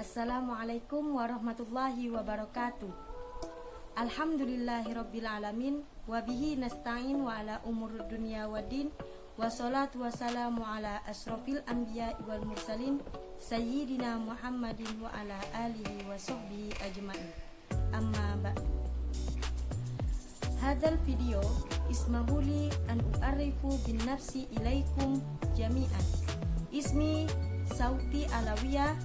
Assalamualaikum warahmatullahi wabarakatuh. Alhamdulillahirabbil alamin wa bihi nasta'in wa ala umurud dunya waddin wassalatu wassalamu ala asrofil anbiya wal mursalin sayyidina Muhammadin wa ala alihi wa sahbihi ajma'in. Amma ba'du. Hadzal video ismahuli an u'arifu bin nafsi ilaikum jami'an. Ismi Sauti Alawiyah,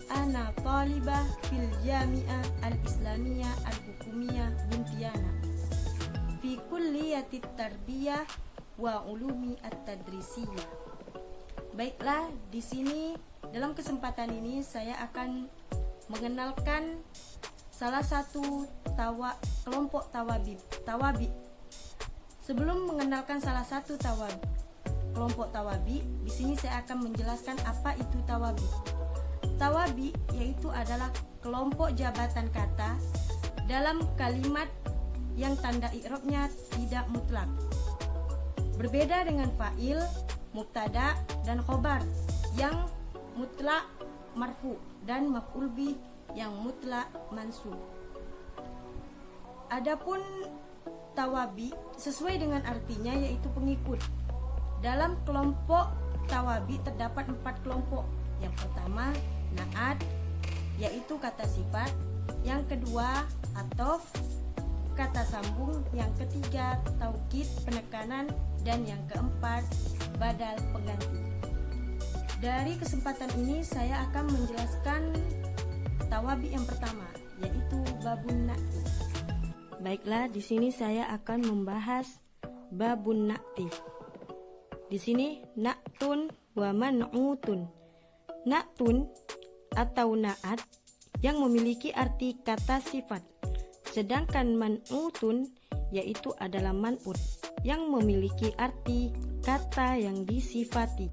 ana talibah fil jami'ah al-islamiyah al-hukumiyah Buntiana fi kulliyatit tarbiyah wa ulumi at-tadrisiyah. Baiklah, di sini dalam kesempatan ini saya akan mengenalkan salah satu kelompok tawabi. Sebelum mengenalkan salah satu kelompok tawabi, di sini saya akan menjelaskan apa itu tawabi. Tawabi yaitu adalah kelompok jabatan kata dalam kalimat yang tanda i'rabnya tidak mutlak. Berbeda dengan fa'il, mubtada, dan khobar yang mutlak marfu dan maf'ul bih yang mutlak mansub. Adapun tawabi sesuai dengan artinya yaitu pengikut. Dalam kelompok tawabi terdapat 4 kelompok. Yang pertama na'at, yaitu kata sifat. Yang kedua atof, kata sambung. Yang ketiga taukid, penekanan. Dan yang keempat badal pengganti. Dari kesempatan ini saya akan menjelaskan tawabi yang pertama, yaitu babun na'ti. Baiklah, di sini saya akan membahas babun na'ti. Di sini na'tun wa man'utun. Na'tun atau na'at yang memiliki arti kata sifat, sedangkan man'utun yaitu adalah man'ut yang memiliki arti kata yang disifati.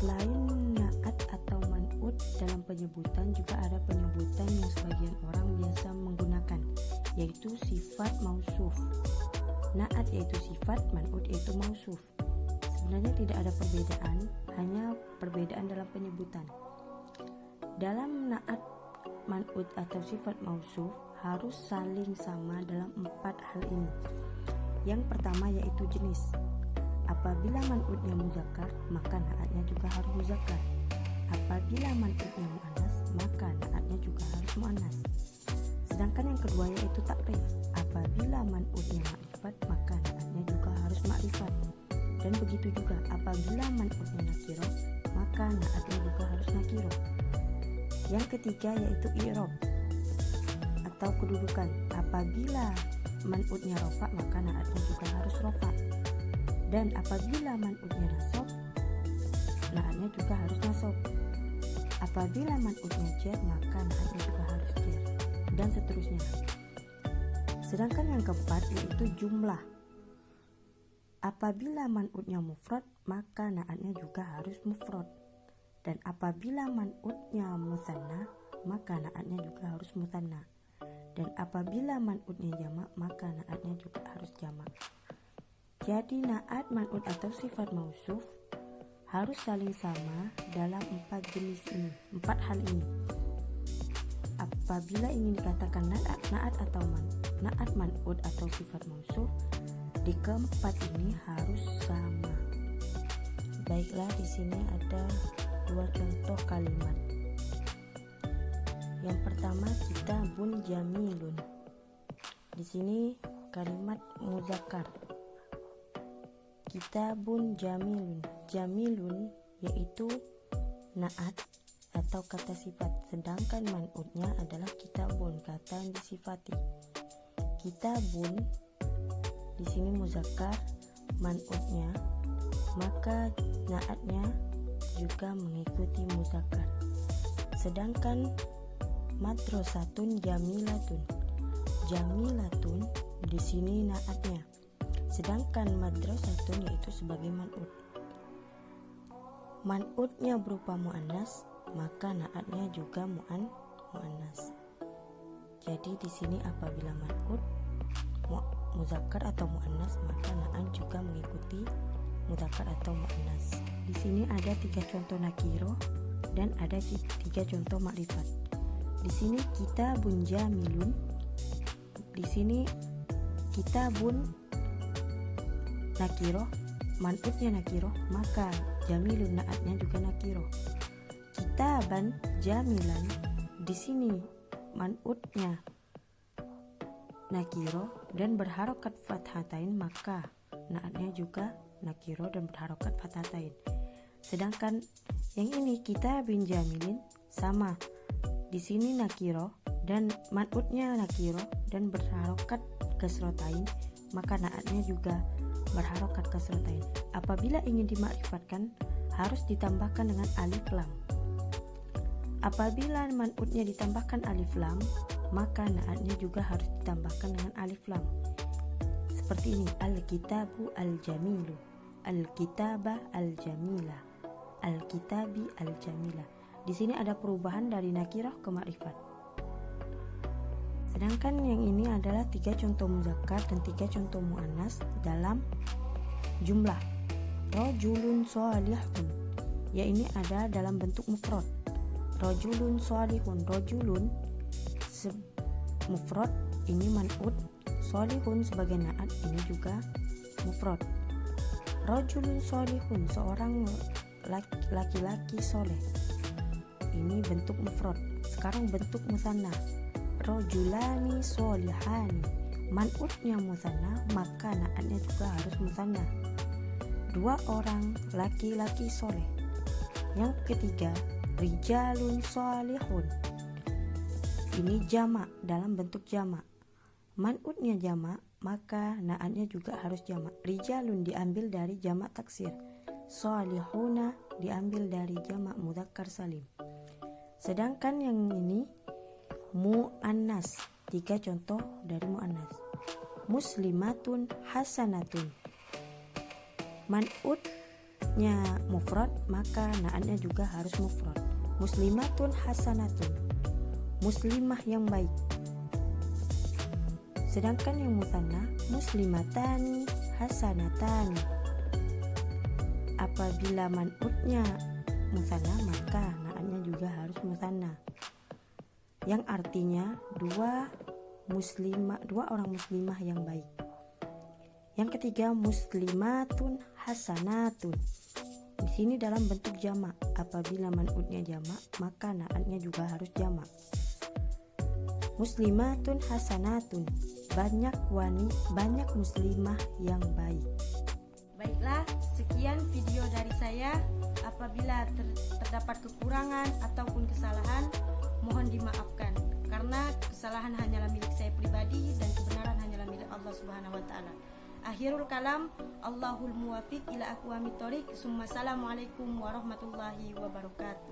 Selain na'at atau man'ut, dalam penyebutan juga ada penyebutan yang sebagian orang biasa menggunakan, yaitu sifat mausuf. Na'at yaitu sifat, man'ut yaitu mausuf. Sebenarnya tidak ada perbedaan, hanya perbedaan dalam penyebutan. Dalam na'at, man'ut atau sifat mausuf harus saling sama dalam 4 hal ini. Yang pertama yaitu jenis. Apabila man'utnya muzakkar, maka na'atnya juga harus muzakkar. Apabila man'utnya muannas, maka na'atnya juga harus muannas. Sedangkan yang kedua yaitu takrif. Apabila man'utnya ma'rifat, maka na'atnya juga harus ma'rifat. Dan begitu juga apabila man'utnya nakirah, maka na'atnya juga harus nakirah. Yang ketiga yaitu i'rab atau kedudukan. Apabila man'utnya rafa, maka na'atnya juga harus rafa. Dan apabila man'utnya nasab, na'atnya juga harus nasab. Apabila man'utnya jar, maka na'atnya juga harus jar. Dan seterusnya. Sedangkan yang keempat yaitu jumlah. Apabila man'utnya mufrad, maka na'atnya juga harus mufrad. Dan apabila man'utnya musanna, maka na'atnya juga harus musanna. Dan apabila man'utnya jamak, maka na'atnya juga harus jamak. Jadi na'at, man'ut atau sifat mausuf harus saling sama dalam 4 jenis ini, 4 hal ini. Apabila ingin dikatakan na'at atau na'at, man'ut atau sifat mausuf, di keempat ini harus sama. Baiklah, di sini ada 2 contoh kalimat. Yang pertama kitabun jamilun. Di sini kalimat muzakkar. Kitabun jamilun. Jamilun yaitu na'at atau kata sifat, sedangkan man'utnya adalah kitabun, kata yang disifati. Kitabun di sini muzakkar, man'utnya, maka na'atnya juga mengikuti muzakkar. Sedangkan madrasatun jamilatun. Jamilatun di sini na'atnya. Sedangkan madrasatun yaitu sebagai man'ut. Man'utnya berupa muannas, maka na'atnya juga muannas. Jadi di sini apabila man'ut muzakkar atau muannas, maka na'at juga mengikuti muzakkar atau muannas. Di sini ada 3 contoh nakiro dan ada 3 contoh makrifat. Di sini kitabun jamilun. Di sini kitabun nakiroh, man'utnya nakiroh, maka jamilun naatnya juga nakiroh. Kitaban jamilan, di sini man'utnya nakiroh dan berharokat fathatain, maka naatnya juga nakiroh dan berharokat fathatain. Sedangkan yang ini kitabin jamilin sama, di sini nakiroh dan man'utnya nakiroh dan berharokat kasrotain, maka naatnya juga berharokat kasrotain. Apabila ingin dimakrifatkan harus ditambahkan dengan alif lam. Apabila man'utnya ditambahkan alif lam, maka naatnya juga harus ditambahkan dengan alif lam. Seperti ini, al-kitabu al-jamilu, al-kitaba al-jamila, al-kitabi al-jamila. Di sini ada perubahan dari nakirah ke makrifat. Sedangkan yang ini adalah 3 contoh muzakkar dan 3 contoh muannas dalam jumlah. Rajulun shalihun, ya ini ada dalam bentuk mufrad. Rajulun shalihun, rajulun mufrad, ini man'ut. Shalihun sebagai naat, ini juga mufrad. Rajulun shalihun, seorang laki-laki soleh, ini bentuk mufrad. Sekarang bentuk musanna. Rajulani sholihani, man'utnya musanna, maka naatnya juga harus musanna. 2 orang laki-laki soleh. Yang ketiga, rijalun sholihun, ini jamak dalam bentuk jamak. Man'utnya jamak, maka naatnya juga harus jamak. Rijalun diambil dari jamak taksir, sholihuna diambil dari jamak mudzakkar salim. Sedangkan yang ini muannas, 3 contoh dari muannas. Muslimatun hasanatun, man'utnya mufrad, maka naatnya juga harus mufrad. Muslimatun hasanatun, muslimah yang baik. Sedangkan yang musanna muslimatani hasanatani, apabila man'utnya musanna, maka naatnya juga harus musanna, yang artinya 2 orang muslimah yang baik. Yang ketiga, muslimatun hasanatun, di sini dalam bentuk jamak. Apabila man'utnya jamak, maka naatnya juga harus jamak. Muslimatun hasanatun, banyak muslimah yang baik. Baiklah, sekian video dari saya. Apabila terdapat kekurangan ataupun kesalahan, mohon dimaafkan, karena kesalahan hanyalah milik saya pribadi dan kebenaran hanyalah milik Allah Subhanahu wa taala. Akhirul kalam, Allahul muwafiq ila aqwamit thoriq. Assalamualaikum warahmatullahi wabarakatuh.